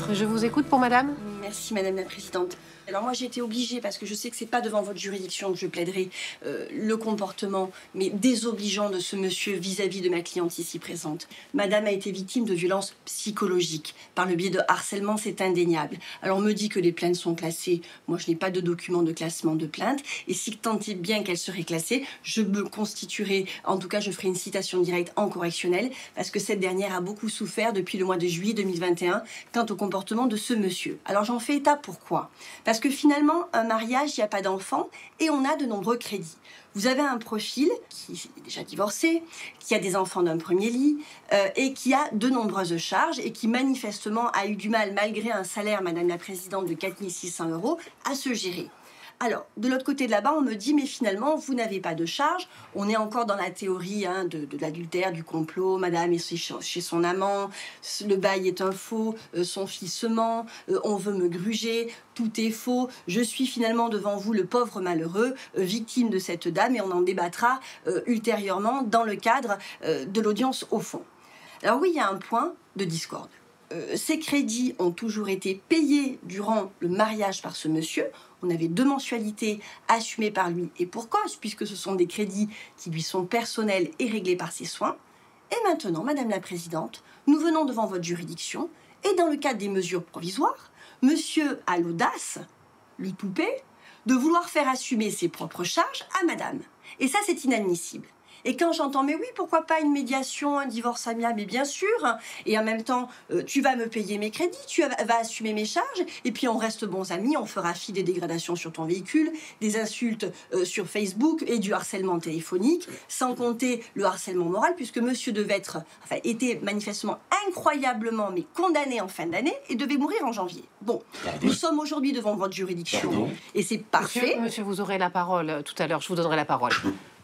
Maître, je vous écoute pour madame. Merci, Madame la Présidente. Alors moi, j'ai été obligée, parce que je sais que c'est pas devant votre juridiction que je plaiderai le comportement, mais désobligeant de ce monsieur vis-à-vis de ma cliente ici présente. Madame a été victime de violences psychologiques. Par le biais de harcèlement, c'est indéniable. Alors on me dit que les plaintes sont classées. Moi, je n'ai pas de document de classement de plainte. Et si tant est bien qu'elles seraient classées, je me constituerai, en tout cas, je ferai une citation directe en correctionnel, parce que cette dernière a beaucoup souffert depuis le mois de juillet 2021 quant au comportement de ce monsieur. Alors j'en fais état, pourquoi ? Parce que finalement, un mariage, il n'y a pas d'enfant et on a de nombreux crédits. Vous avez un profil qui est déjà divorcé, qui a des enfants d'un premier lit et qui a de nombreuses charges et qui manifestement a eu du mal, malgré un salaire, Madame la Présidente, de 4 600 €, à se gérer. Alors, de l'autre côté de là-bas, on me dit, mais finalement, vous n'avez pas de charge. On est encore dans la théorie de l'adultère, du complot. Madame est chez son amant, le bail est un faux, son fils se ment, on veut me gruger, tout est faux. Je suis finalement devant vous le pauvre malheureux, victime de cette dame, et on en débattra ultérieurement dans le cadre de l'audience au fond. Alors oui, il y a un point de discorde. Ces crédits ont toujours été payés durant le mariage par ce monsieur. On avait 2 mensualités assumées par lui et pour cause, puisque ce sont des crédits qui lui sont personnels et réglés par ses soins. Et maintenant, Madame la Présidente, nous venons devant votre juridiction et dans le cadre des mesures provisoires, monsieur a l'audace, le toupet, de vouloir faire assumer ses propres charges à Madame. Et ça, c'est inadmissible. Et quand j'entends, mais oui, pourquoi pas une médiation, un divorce amiable, mais bien sûr, et en même temps, tu vas me payer mes crédits, vas assumer mes charges, et puis on reste bons amis, on fera fi des dégradations sur ton véhicule, des insultes sur Facebook et du harcèlement téléphonique, sans compter le harcèlement moral, puisque monsieur devait était manifestement incroyablement, mais condamné en fin d'année, et devait mourir en janvier. Bon, nous sommes aujourd'hui devant votre juridiction, et c'est parfait. Monsieur, vous aurez la parole tout à l'heure, je vous donnerai la parole.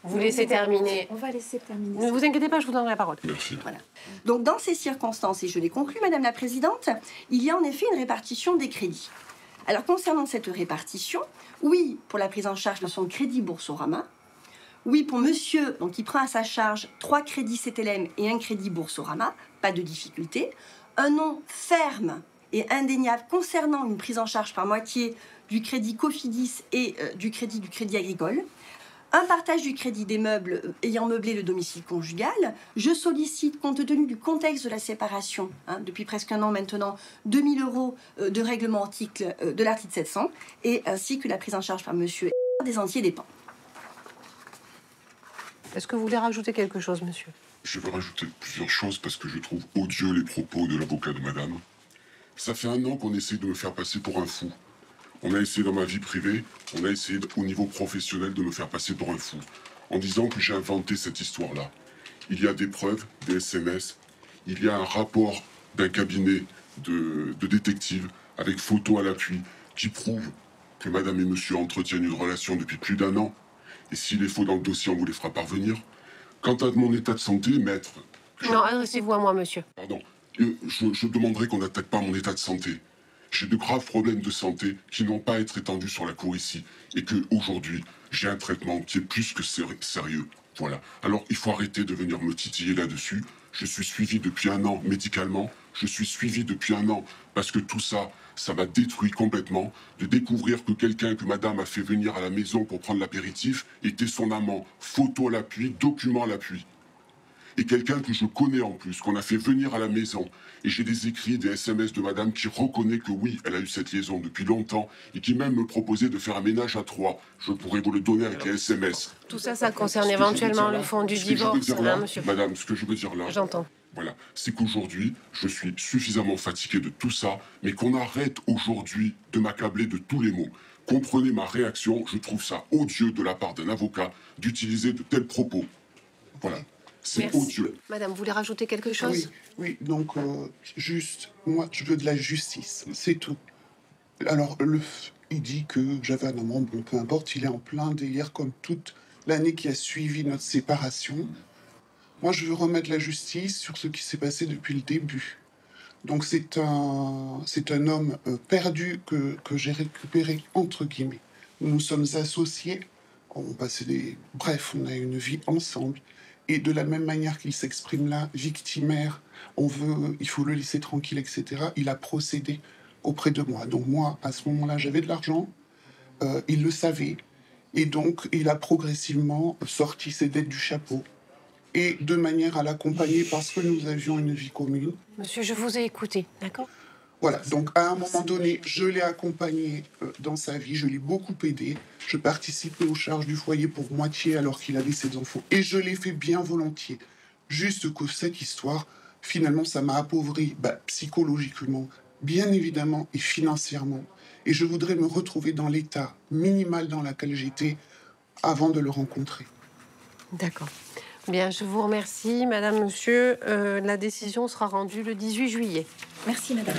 Vous laissez terminer. On va laisser terminer. Ne vous inquiétez pas, je vous donnerai la parole. Merci. Voilà. Donc, dans ces circonstances, et je l'ai conclu, Madame la Présidente, il y a en effet une répartition des crédits. Alors, concernant cette répartition, oui, pour la prise en charge de son crédit Boursorama, oui, pour monsieur, donc il prend à sa charge 3 crédits CTLM et 1 crédit Boursorama, pas de difficulté. Un nom ferme et indéniable concernant une prise en charge par moitié du crédit Cofidis et du crédit agricole. Un partage du crédit des meubles ayant meublé le domicile conjugal. Je sollicite, compte tenu du contexte de la séparation, depuis presque un an maintenant, 2 000 € de règlement de l'article 700, et ainsi que la prise en charge par monsieur des entiers dépens. Est-ce que vous voulez rajouter quelque chose, monsieur? Je veux rajouter plusieurs choses parce que je trouve odieux les propos de l'avocat de madame. Ça fait 1 an qu'on essaie de me faire passer pour un fou. On a essayé dans ma vie privée, on a essayé au niveau professionnel de me faire passer pour un fou, en disant que j'ai inventé cette histoire-là. Il y a des preuves, des SMS, il y a un rapport d'un cabinet de détectives avec photo à l'appui qui prouve que madame et monsieur entretiennent une relation depuis plus d'1 an. Et s'il est faux dans le dossier, on vous les fera parvenir. Quant à mon état de santé, maître... Non, adressez-vous à moi, monsieur. Pardon. Je demanderai qu'on n'attaque pas mon état de santé. J'ai de graves problèmes de santé qui n'ont pas à être étendus sur la cour ici. Et qu'aujourd'hui, j'ai un traitement qui est plus que sérieux. Voilà. Alors, il faut arrêter de venir me titiller là-dessus. Je suis suivi depuis 1 an médicalement. Je suis suivi depuis 1 an parce que tout ça, ça m'a détruit complètement. De découvrir que quelqu'un que madame a fait venir à la maison pour prendre l'apéritif était son amant. Photo à l'appui, document à l'appui. Et quelqu'un que je connais en plus, qu'on a fait venir à la maison. Et j'ai des écrits, des SMS de madame qui reconnaît que oui, elle a eu cette liaison depuis longtemps et qui même me proposait de faire un ménage à 3. Je pourrais vous le donner avec les SMS. Tout ça, ça concerne éventuellement le fond du divorce, monsieur. Madame, ce que je veux dire là... J'entends. Voilà, c'est qu'aujourd'hui, je suis suffisamment fatigué de tout ça, mais qu'on arrête aujourd'hui de m'accabler de tous les mots. Comprenez ma réaction, je trouve ça odieux de la part d'un avocat d'utiliser de tels propos. Voilà. C'est odieux. Madame, vous voulez rajouter quelque chose? Oui, donc juste, moi je veux de la justice, c'est tout. Alors, il dit que j'avais un amant, bon, peu importe, il est en plein délire comme toute l'année qui a suivi notre séparation. Moi je veux remettre la justice sur ce qui s'est passé depuis le début. Donc c'est un homme perdu que j'ai récupéré, entre guillemets. Nous nous sommes associés, on passait Bref, on a une vie ensemble. Et de la même manière qu'il s'exprime là, victimaire, il faut le laisser tranquille, etc., il a procédé auprès de moi. Donc moi, à ce moment-là, j'avais de l'argent, il le savait, et donc il a progressivement sorti ses dettes du chapeau. Et de manière à l'accompagner, parce que nous avions une vie commune. Monsieur, je vous ai écouté, d'accord? Voilà, donc à un moment donné, je l'ai accompagné dans sa vie, je l'ai beaucoup aidé. Je participais aux charges du foyer pour moitié alors qu'il avait ses enfants. Et je l'ai fait bien volontiers. Juste que cette histoire, finalement, ça m'a appauvri psychologiquement, bien évidemment, et financièrement. Et je voudrais me retrouver dans l'état minimal dans lequel j'étais avant de le rencontrer. D'accord. Bien, je vous remercie, madame, monsieur. La décision sera rendue le 18 juillet. Merci, madame.